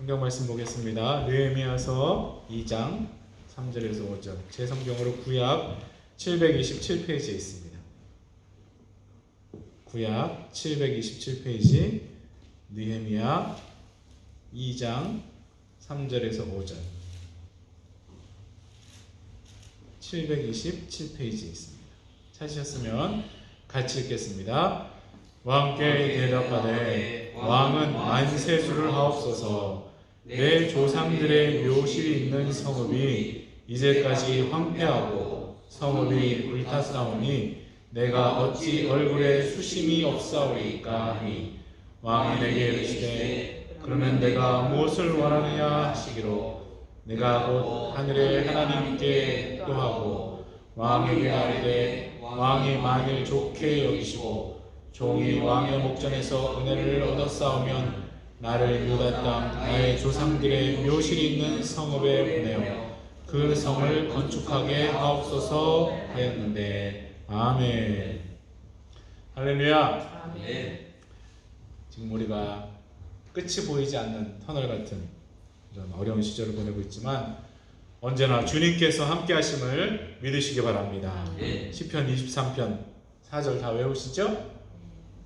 성경 말씀 보겠습니다. 느헤미야서 2장 3절에서 5절. 제 성경으로 구약 727페이지에 있습니다. 구약 727페이지 느헤미야 2장 3절에서 5절. 727페이지에 있습니다. 찾으셨으면 같이 읽겠습니다. 왕께 대답하되 왕은 만세수를 하옵소서. 내 조상들의 묘실이 있는 성읍이 이제까지 황폐하고 성읍이 불탔사오니 내가 어찌 얼굴에 수심이 없사오리까 하니 왕이 내게 이르시되 그러면 내가 무엇을 원하느냐 하시기로 내가 곧 하늘의 하나님께 기도하고 왕에게 아뢰되 왕이 만일 좋게 여기시고 종이 왕의 목전에서 은혜를 얻었사오면 나를 유다 땅 나의 조상들의 묘실이 있는 성읍에 보내어 그 성을 건축하게 하옵소서 하였는데. 아멘. 할렐루야. 아멘. 지금 우리가 끝이 보이지 않는 터널 같은 이런 어려운 시절을 보내고 있지만 언제나 주님께서 함께 하심을 믿으시기 바랍니다. 시편 23편 4절 다 외우시죠?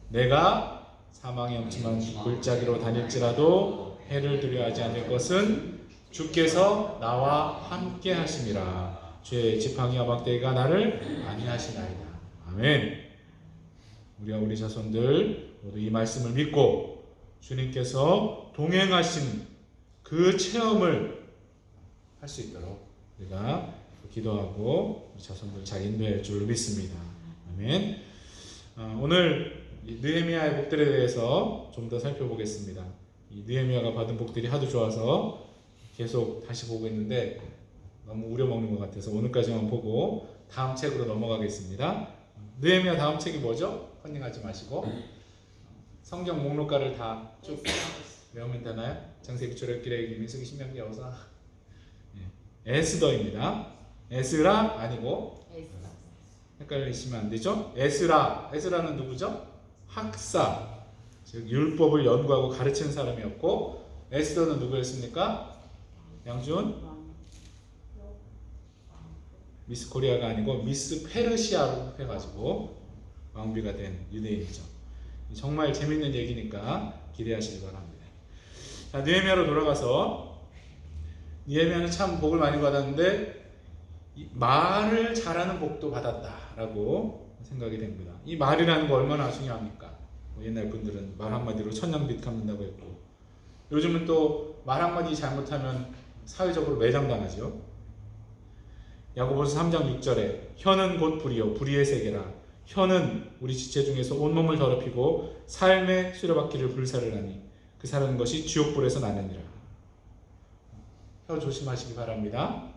내가 사망의 엄침한 골짜기로 다닐지라도 해를 두려워하지 않을 것은 주께서 나와 함께 하심이라. 주의 지팡이와 막대기가 나를 안위하시나이다. 아멘. 우리와 우리 자손들 모두 이 말씀을 믿고 주님께서 동행하신 그 체험을 할 수 있도록 우리가 기도하고 우리 자손들 잘 인도할 줄로 믿습니다. 아멘. 오늘 느헤미야의 복들에 대해서 좀 더 살펴보겠습니다. 이 느헤미야가 받은 복들이 하도 좋아서 계속 다시 보고 있는데 너무 우려먹는 것 같아서 오늘까지만 보고 다음 책으로 넘어가겠습니다. 느헤미야 다음 책이 뭐죠? 컨닝하지 마시고 성경 목록가를 다 쭉 외우면 되나요? 창세기, 출애굽기, 민수기, 신명기, 여호수아. 에스더입니다. 에스라 아니고 헷갈리시면 안 되죠? 에스라는 누구죠? 학사, 즉 율법을 연구하고 가르치는 사람이었고, 에스더는 누구였습니까? 양준? 미스 코리아가 아니고 미스 페르시아로 해가지고 왕비가 된 유대인이죠. 정말 재밌는 얘기니까 기대하시기 바랍니다. 자, 느헤미야로 돌아가서 느헤미야는 참 복을 많이 받았는데 말을 잘하는 복도 받았다라고 생각이 됩니다. 이 말이라는 거 얼마나 중요합니까? 옛날 분들은 말 한마디로 천냥빚 갚는다고 했고, 요즘은 또 말 한마디 잘못하면 사회적으로 매장당하죠. 야고보서 3장 6절에 혀는 곧 불이요 불의의 세계라. 혀는 우리 지체 중에서 온몸을 더럽히고 삶의 수레바퀴를 불사를 하니 그 사는 것이 지옥불에서 나느니라. 혀 조심하시기 바랍니다.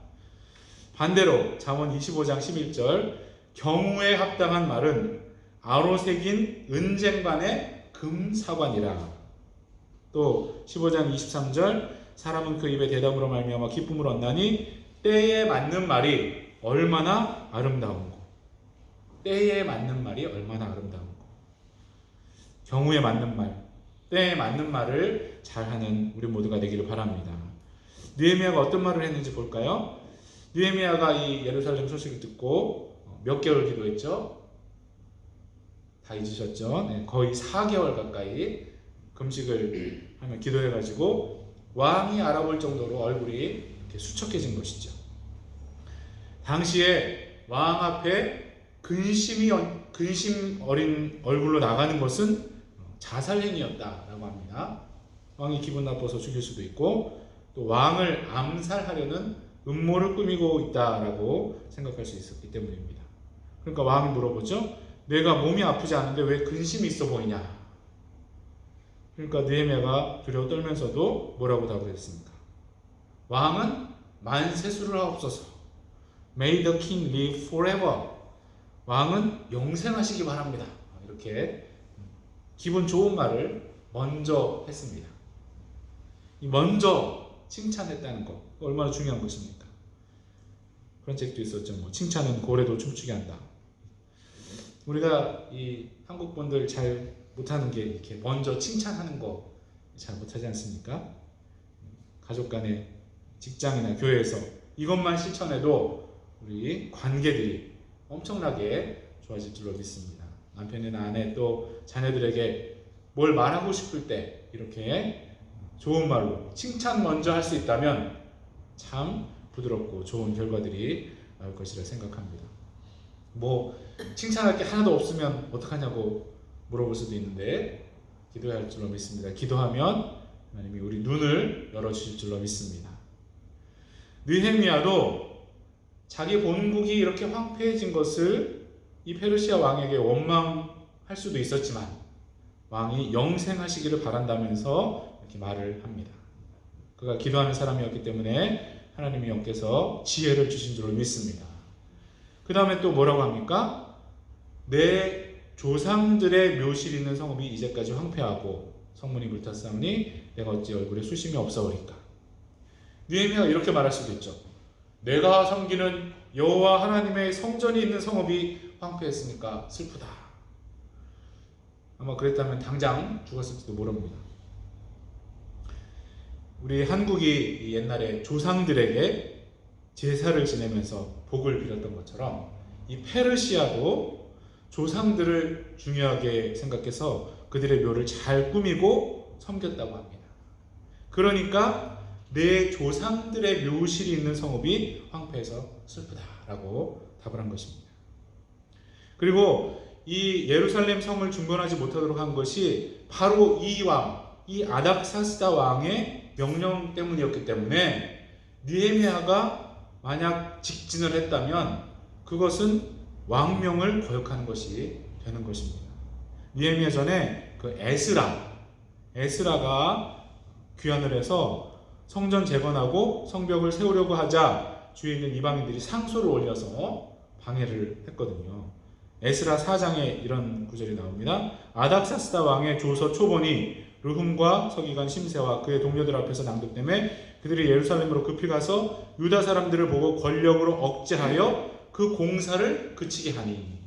반대로 잠언 25장 11절 경우에 합당한 말은 아로 새긴 은쟁반의 금사관이라. 또 15장 23절 사람은 그 입의 대답으로 말미암아 기쁨을 얻나니 때에 맞는 말이 얼마나 아름다운고. 때에 맞는 말이 얼마나 아름다운고. 경우에 맞는 말, 때에 맞는 말을 잘하는 우리 모두가 되기를 바랍니다. 느헤미야가 어떤 말을 했는지 볼까요? 느헤미야가 이 예루살렘 소식을 듣고 몇 개월 기도했죠? 다 잊으셨죠? 네, 거의 4개월 가까이 금식을 하며 기도해가지고 왕이 알아볼 정도로 얼굴이 이렇게 수척해진 것이죠. 당시에 왕 앞에 근심 어린 얼굴로 나가는 것은 자살행위였다라고 합니다. 왕이 기분 나빠서 죽일 수도 있고 또 왕을 암살하려는 음모를 꾸미고 있다라고 생각할 수 있었기 때문입니다. 그러니까 왕이 물어보죠. 내가 몸이 아프지 않은데 왜 근심이 있어 보이냐? 그러니까 느헤미야가 두려워 떨면서도 뭐라고 답을 했습니까? 왕은 만세수를 하옵소서. May the king live forever. 왕은 영생하시기 바랍니다. 이렇게 기분 좋은 말을 먼저 했습니다. 이 먼저 칭찬했다는 것 얼마나 중요한 것입니까? 그런 책도 있었죠. 뭐 칭찬은 고래도 춤추게 한다. 우리가 이 한국 분들 잘 못하는 게 이렇게 먼저 칭찬하는 거 잘 못하지 않습니까? 가족 간의 직장이나 교회에서 이것만 실천해도 우리 관계들이 엄청나게 좋아질 줄로 믿습니다. 남편이나 아내 또 자녀들에게 뭘 말하고 싶을 때 이렇게 좋은 말로 칭찬 먼저 할 수 있다면 참 부드럽고 좋은 결과들이 나올 것이라 생각합니다. 뭐 칭찬할 게 하나도 없으면 어떡하냐고 물어볼 수도 있는데 기도해야 할 줄로 믿습니다. 기도하면 하나님이 우리 눈을 열어주실 줄로 믿습니다. 느헤미야도 자기 본국이 이렇게 황폐해진 것을 이 페르시아 왕에게 원망할 수도 있었지만 왕이 영생하시기를 바란다면서 이렇게 말을 합니다. 그가 기도하는 사람이었기 때문에 하나님이 영께서 지혜를 주신 줄로 믿습니다. 그 다음에 또 뭐라고 합니까? 내 조상들의 묘실 있는 성읍이 이제까지 황폐하고 성문이 불탔사오니 내가 어찌 얼굴에 수심이 없사오리까. 느헤미야가 이렇게 말할 수도 있죠. 내가 섬기는 여호와 하나님의 성전이 있는 성읍이 황폐했으니까 슬프다. 아마 그랬다면 당장 죽었을지도 모릅니다. 우리 한국이 옛날에 조상들에게 제사를 지내면서 복을 빌었던 것처럼 이 페르시아도 조상들을 중요하게 생각해서 그들의 묘를 잘 꾸미고 섬겼다고 합니다. 그러니까 내 조상들의 묘실이 있는 성읍이 황폐해서 슬프다라고 답을 한 것입니다. 그리고 이 예루살렘 성을 중건하지 못하도록 한 것이 바로 이 왕, 이 아닥사스다 왕의 명령 때문이었기 때문에 느헤미야가 만약 직진을 했다면 그것은 왕명을 거역하는 것이 되는 것입니다. 느헤미야 전에 그 에스라가 귀환을 해서 성전 재건하고 성벽을 세우려고 하자 주위에 있는 이방인들이 상소를 올려서 방해를 했거든요. 에스라 4장에 이런 구절이 나옵니다. 아닥사스다 왕의 조서 초본이 르훔과 서기관 심세와 그의 동료들 앞에서 낭독되매 그들이 예루살렘으로 급히 가서 유다 사람들을 보고 권력으로 억제하여 그 공사를 그치게 하니.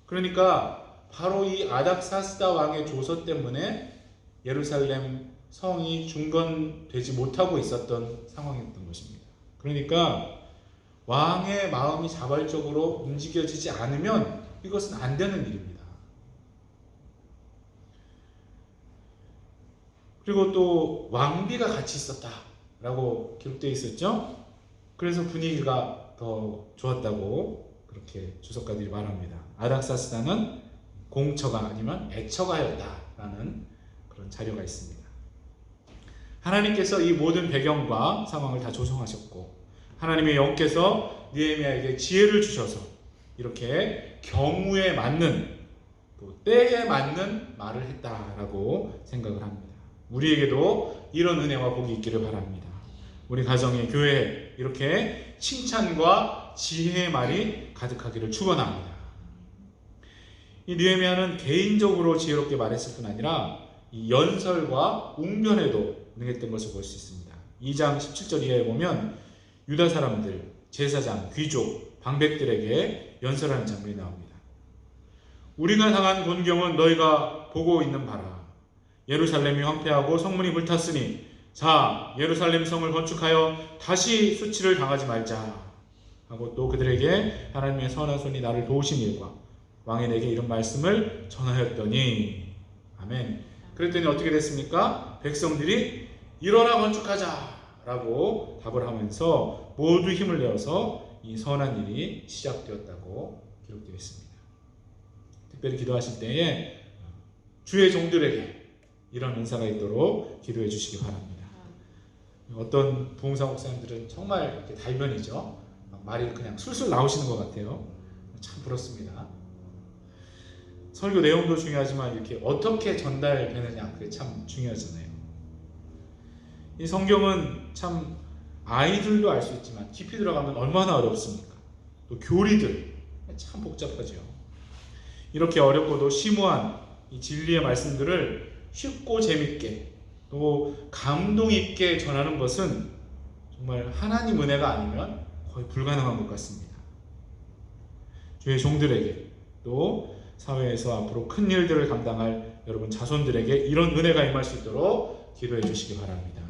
그러니까 바로 이 아닥사스다 왕의 조서 때문에 예루살렘 성이 중건되지 못하고 있었던 상황이었던 것입니다. 그러니까 왕의 마음이 자발적으로 움직여지지 않으면 이것은 안 되는 일입니다. 그리고 또 왕비가 같이 있었다라고 기록되어 있었죠. 그래서 분위기가 더 좋았다고 그렇게 주석가들이 말합니다. 아닥사스다는 공처가 아니면 애처가였다라는 그런 자료가 있습니다. 하나님께서 이 모든 배경과 상황을 다 조성하셨고 하나님의 영께서 느헤미야에게 지혜를 주셔서 이렇게 경우에 맞는 또 때에 맞는 말을 했다라고 생각을 합니다. 우리에게도 이런 은혜와 복이 있기를 바랍니다. 우리 가정의 교회에 이렇게 칭찬과 지혜의 말이 가득하기를 축원합니다. 이 느헤미야는 개인적으로 지혜롭게 말했을 뿐 아니라 이 연설과 웅변에도 능했던 것을 볼 수 있습니다. 2장 17절 이하에 보면 유다 사람들, 제사장, 귀족, 방백들에게 연설하는 장면이 나옵니다. 우리가 당한 곤경은 너희가 보고 있는 바라. 예루살렘이 황폐하고 성문이 불탔으니 자 예루살렘 성을 건축하여 다시 수치를 당하지 말자 하고 또 그들에게 하나님의 선한 손이 나를 도우신 일과 왕이 내게 이런 말씀을 전하였더니 아멘. 그랬더니 어떻게 됐습니까? 백성들이 일어나 건축하자 라고 답을 하면서 모두 힘을 내어서 이 선한 일이 시작되었다고 기록되어 있습니다. 특별히 기도하실 때에 주의 종들에게 이런 은사가 있도록 기도해 주시기 바랍니다. 어떤 부흥사 목사님들은 정말 이렇게 달변이죠. 말이 그냥 술술 나오시는 것 같아요. 참 부럽습니다. 설교 내용도 중요하지만 이렇게 어떻게 전달되느냐 그게 참 중요하잖아요. 이 성경은 참 아이들도 알 수 있지만 깊이 들어가면 얼마나 어렵습니까? 또 교리들 참 복잡하죠. 이렇게 어렵고도 심오한 이 진리의 말씀들을 쉽고 재밌게 또 감동 있게 전하는 것은 정말 하나님 은혜가 아니면 거의 불가능한 것 같습니다. 주의 종들에게 또 사회에서 앞으로 큰 일들을 감당할 여러분 자손들에게 이런 은혜가 임할 수 있도록 기도해 주시기 바랍니다.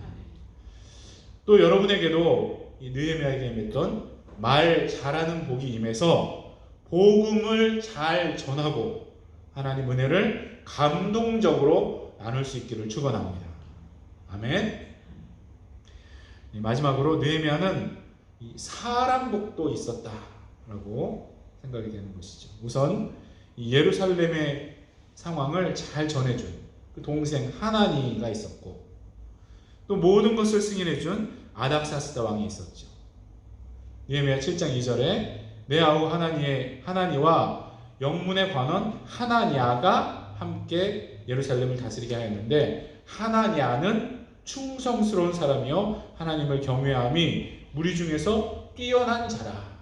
또 여러분에게도 이 느헤미야에게 임했던 말 잘하는 복이 임해서 복음을 잘 전하고 하나님 은혜를 감동적으로 나눌 수 있기를 축원합니다. 아멘. 마지막으로 느헤미야는 이 사람 복도 있었다라고 생각이 되는 것이죠. 우선 이 예루살렘의 상황을 잘 전해준 그 동생 하나니가 있었고, 또 모든 것을 승인해준 아닥사스다 왕이 있었죠. 느헤미야 7장 2절에 내 아우 하나니와 영문의 관원 하나냐가 함께 예루살렘을 다스리게 하였는데, 하나냐는 충성스러운 사람이요 하나님을 경외함이 무리 중에서 뛰어난 자라.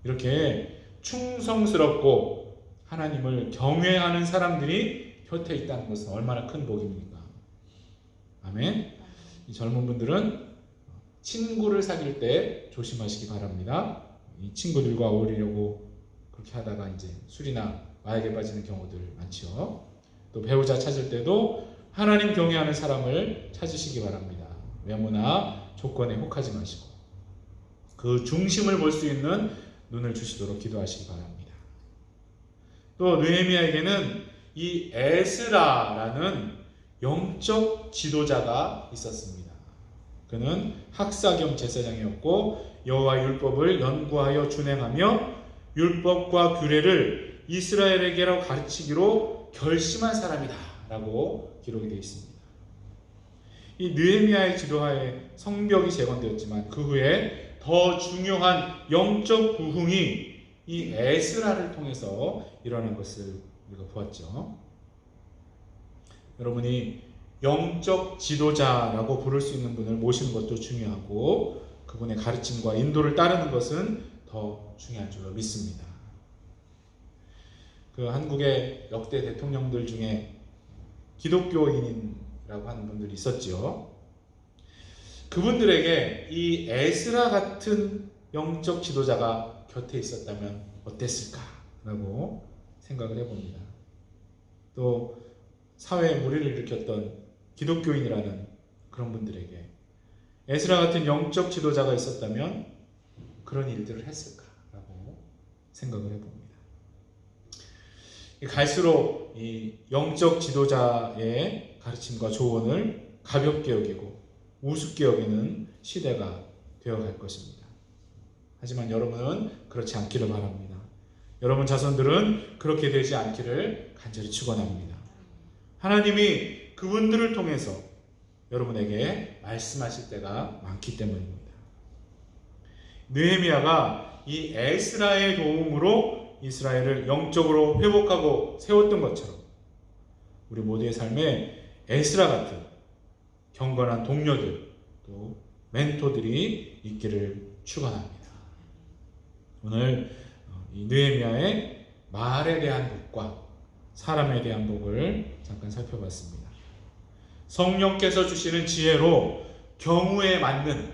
이렇게 충성스럽고 하나님을 경외하는 사람들이 곁에 있다는 것은 얼마나 큰 복입니까? 아멘. 이 젊은 분들은 친구를 사귈 때 조심하시기 바랍니다. 이 친구들과 어울리려고 그렇게 하다가 이제 술이나 마약에 빠지는 경우들 많죠. 또 배우자 찾을 때도 하나님 경외하는 사람을 찾으시기 바랍니다. 외모나 조건에 혹하지 마시고 그 중심을 볼 수 있는 눈을 주시도록 기도하시기 바랍니다. 또 느헤미야에게는 이 에스라라는 영적 지도자가 있었습니다. 그는 학사 겸 제사장이었고 여호와 율법을 연구하여 준행하며 율법과 규례를 이스라엘에게로 가르치기로 결심한 사람이다 라고 기록이 되어 있습니다. 이 느헤미야의 지도하에 성벽이 재건되었지만 그 후에 더 중요한 영적 부흥이 이 에스라를 통해서 일어난 것을 우리가 보았죠. 여러분이 영적 지도자라고 부를 수 있는 분을 모시는 것도 중요하고 그분의 가르침과 인도를 따르는 것은 더 중요한 줄로 믿습니다. 그 한국의 역대 대통령들 중에 기독교인이라고 하는 분들이 있었죠. 그분들에게 이 에스라 같은 영적 지도자가 곁에 있었다면 어땠을까라고 생각을 해봅니다. 또 사회에 무리를 일으켰던 기독교인이라는 그런 분들에게 에스라 같은 영적 지도자가 있었다면 그런 일들을 했을까라고 생각을 해봅니다. 갈수록 이 영적 지도자의 가르침과 조언을 가볍게 여기고 우습게 여기는 시대가 되어갈 것입니다. 하지만 여러분은 그렇지 않기를 바랍니다. 여러분 자손들은 그렇게 되지 않기를 간절히 축원합니다. 하나님이 그분들을 통해서 여러분에게 말씀하실 때가 많기 때문입니다. 느헤미야가 이 에스라의 도움으로 이스라엘을 영적으로 회복하고 세웠던 것처럼 우리 모두의 삶에 에스라 같은 경건한 동료들 또 멘토들이 있기를 축원합니다. 오늘 이 느헤미야의 말에 대한 복과 사람에 대한 복을 잠깐 살펴봤습니다. 성령께서 주시는 지혜로 경우에 맞는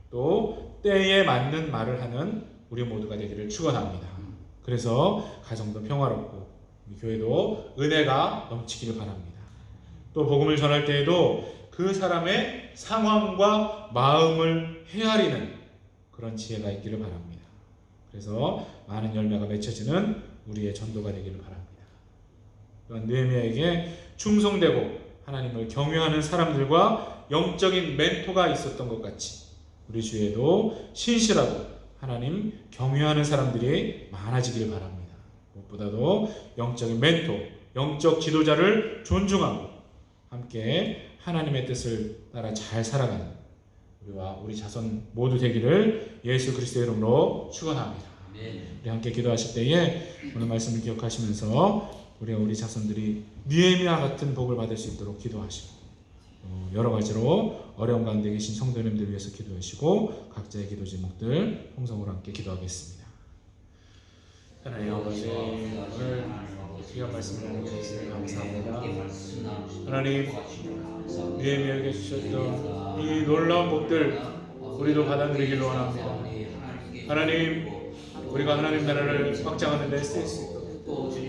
또 때에 맞는 말을 하는 우리 모두가 되기를 축원합니다. 그래서 가정도 평화롭고 우리 교회도 은혜가 넘치기를 바랍니다. 또 복음을 전할 때에도 그 사람의 상황과 마음을 헤아리는 그런 지혜가 있기를 바랍니다. 그래서 많은 열매가 맺혀지는 우리의 전도가 되기를 바랍니다. 또한 느헤미야에게 충성되고 하나님을 경외하는 사람들과 영적인 멘토가 있었던 것 같이 우리 주위에도 신실하고 하나님 경외하는 사람들이 많아지기를 바랍니다. 무엇보다도 영적인 멘토, 영적 지도자를 존중하고 함께 하나님의 뜻을 따라 잘 살아가는 우리와 우리 자손 모두 되기를 예수 그리스도의 이름으로 축원합니다. 우리 함께 기도하실 때에 오늘 말씀을 기억하시면서 우리 자손들이 느헤미야 같은 복을 받을 수 있도록 기도하시고 여러 가지로 어려운 가운데 계신 성도님들 위해서 기도하시고 각자의 기도 제목들 통성으로 함께 기도하겠습니다. 하나님 아버지, 오늘 귀한 말씀을 나누셔서 감사합니다. 하나님, 느헤미야에게 주셨던 이 놀라운 복들 우리도 받아들이기를 원합니다. 하나님, 우리가 하나님 나라를 확장하는 데 쓸 수 있도록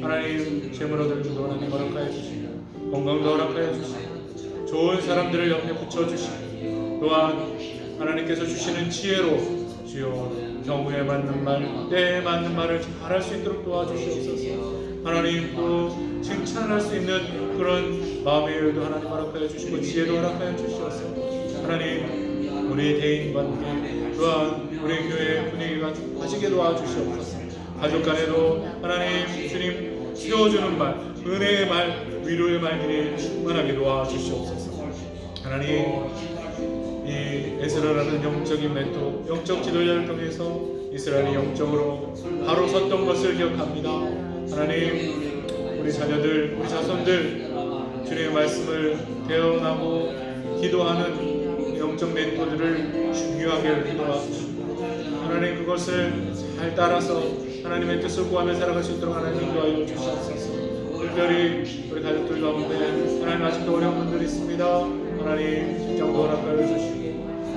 하나님 재물 얻을 줄도 하나님 허락하여 주시고 건강도 허락하여 주시고 좋은 사람들을 옆에 붙여주시고 또한 하나님께서 주시는 지혜로 주여 경우에 맞는 말, 때에 맞는 말을 잘할 수 있도록 도와주시옵소서. 하나님 또 칭찬할 수 있는 그런 마음의 여유도 하나님 허락하여 주시고 지혜도 허락하여 주시옵소서. 하나님 우리 대인 관계 또한 우리 교회 분위기가 좋아지게 도와주시옵소서. 가족 간에도 하나님 주님 세워주는 말, 은혜의 말, 위로의 말들이 충만하게 도와주시옵소서. 하나님 이 에스라라는 영적인 멘토, 영적 지도자를 통해서 이스라엘이 영적으로 바로 섰던 것을 기억합니다. 하나님 우리 자녀들, 우리 자손들 주님의 말씀을 대언하고 기도하는 영적 멘토들을 중요하게 도와주시고 하나님 그것을 잘 따라서 하나님의 뜻을 구하며 살아갈 수 있도록 하나님 인도하여 주시옵소서. 특별히 우리 가족들 가운데 하나님 아직도 어려운 분들이 있습니다. 하나님 진정도 허락하여 주시고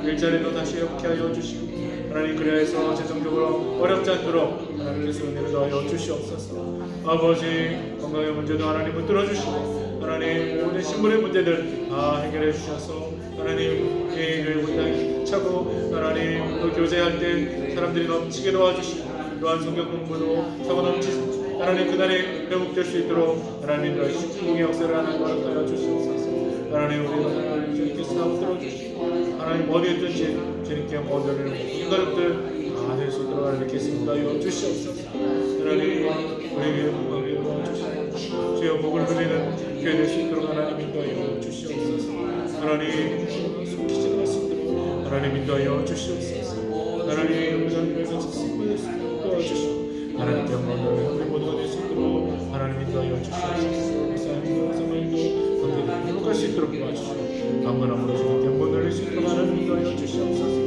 일자리도 다시 회복케 하여 주시고 하나님 그래서 재정적으로 어렵지 않도록 하나님께서 은혜를 더하여 주시옵소서. 아버지 건강의 문제도 하나님 붙들어 주시고 하나님 모든 신분의 문제들 다 해결해 주셔서 하나님 교회 문당이 차고 하나님 또 교제할 때 사람들이 넘치게 도와주시고 또한 성경 공부도 적어 넘치고 하나님 그날에 회복될 수 있도록 하나님 너희 축복의 역사를 하나님 허락하여 주시옵소서. 하나님 우리 가족들 주님께서 다 붙들어 주시고 하나님 어디에 있든지 주님께 모든 가족들 다 될 수 있도록 하나님께서 인도하여 주시옵소서. 하나님 우리에게 복을 도와주시고 주여 복을 누리는 교회 될 수 있도록 하나님 인도하여 주시옵소서. 하나님 속히지 않을 수 있도록 하나님 인도하여 주시옵소서. 하나님 우리가 같이 승부할 수 있도록 도와주시고 하나님께 영광을 우리 모두가 될 수 있도록 하나님 인도하여 주시옵소서. 삶과 생활도 관계를 회복할 수 있도록 도와주시고 강건함으로 주님께 한번 올릴 수 있도록 하나님 인도하여 주시옵소서.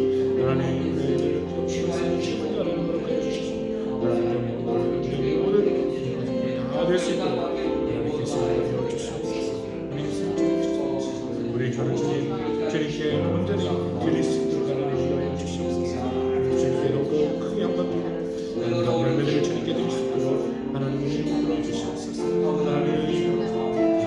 하나님 우리를 기억하시는 주님을 하나님 허락하여 주시고 하나님 우리 모든 다 될 수 있도록 하나님께서 인도하여 주시옵소서. 우리 교회 주님께 온전히 드릴 수 있도록 하나님 인도하여 주시옵소서. 주님께 더욱 크게 한번 드리고 열매들을 주님께 드릴 수 있도록 하나님 우리를 인도하여 주시옵소서. 하나님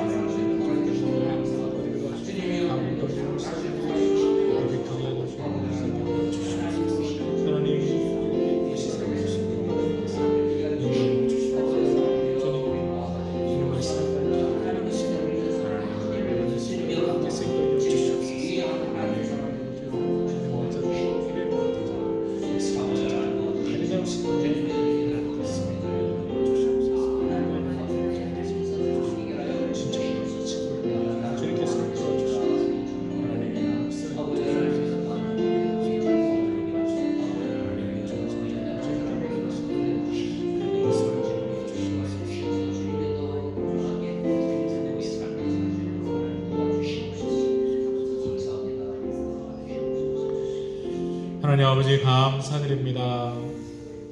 하나님 아버지 감사드립니다.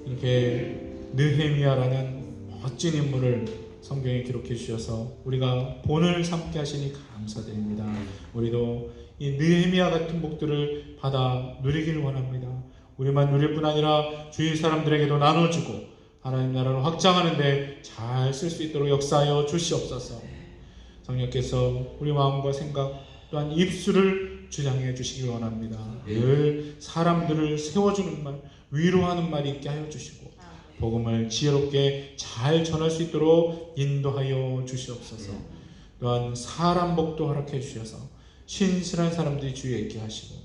이렇게 느헤미야라는 멋진 인물을 성경에 기록해 주셔서 우리가 본을 삼게 하시니 감사드립니다. 우리도 이 느헤미야 같은 복들을 받아 누리길 원합니다. 우리만 누릴 뿐 아니라 주위 사람들에게도 나눠주고 하나님 나라를 확장하는 데 잘 쓸 수 있도록 역사하여 주시옵소서. 성령께서 우리 마음과 생각 또한 입술을 주장해 주시기 원합니다. 늘 사람들을 세워주는 말, 위로하는 말이 있게 하여 주시고 복음을 지혜롭게 잘 전할 수 있도록 인도하여 주시옵소서. 또한 사람 복도 허락해 주셔서 신실한 사람들이 주위에 있게 하시고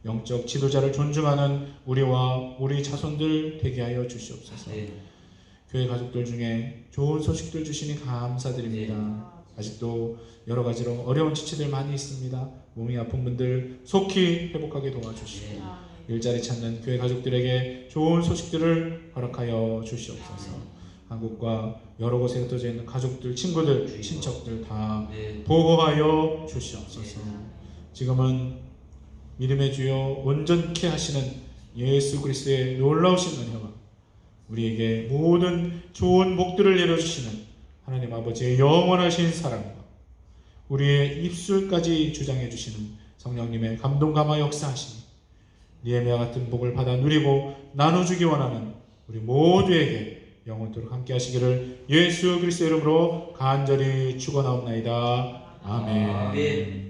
영적 지도자를 존중하는 우리와 우리 자손들 되게 하여 주시옵소서. 교회 가족들 중에 좋은 소식들 주시니 감사드립니다. 아직도 여러 가지로 어려운 지체들 많이 있습니다. 몸이 아픈 분들 속히 회복하게 도와주시고 일자리 찾는 교회 가족들에게 좋은 소식들을 허락하여 주시옵소서. 한국과 여러 곳에 흩어져 있는 가족들, 친구들, 친척들 다 보호하여 주시옵소서. 지금은 믿음의 주여 온전케 하시는 예수 그리스도의 놀라우신 은혜와 우리에게 모든 좋은 복들을 내려주시는 하나님 아버지의 영원하신 사랑과 우리의 입술까지 주장해 주시는 성령님의 감동 감화 역사하시니 느헤미야 같은 복을 받아 누리고 나눠주기 원하는 우리 모두에게 영원토록 함께 하시기를 예수 그리스도의 이름으로 간절히 축원하옵나이다. 아멘.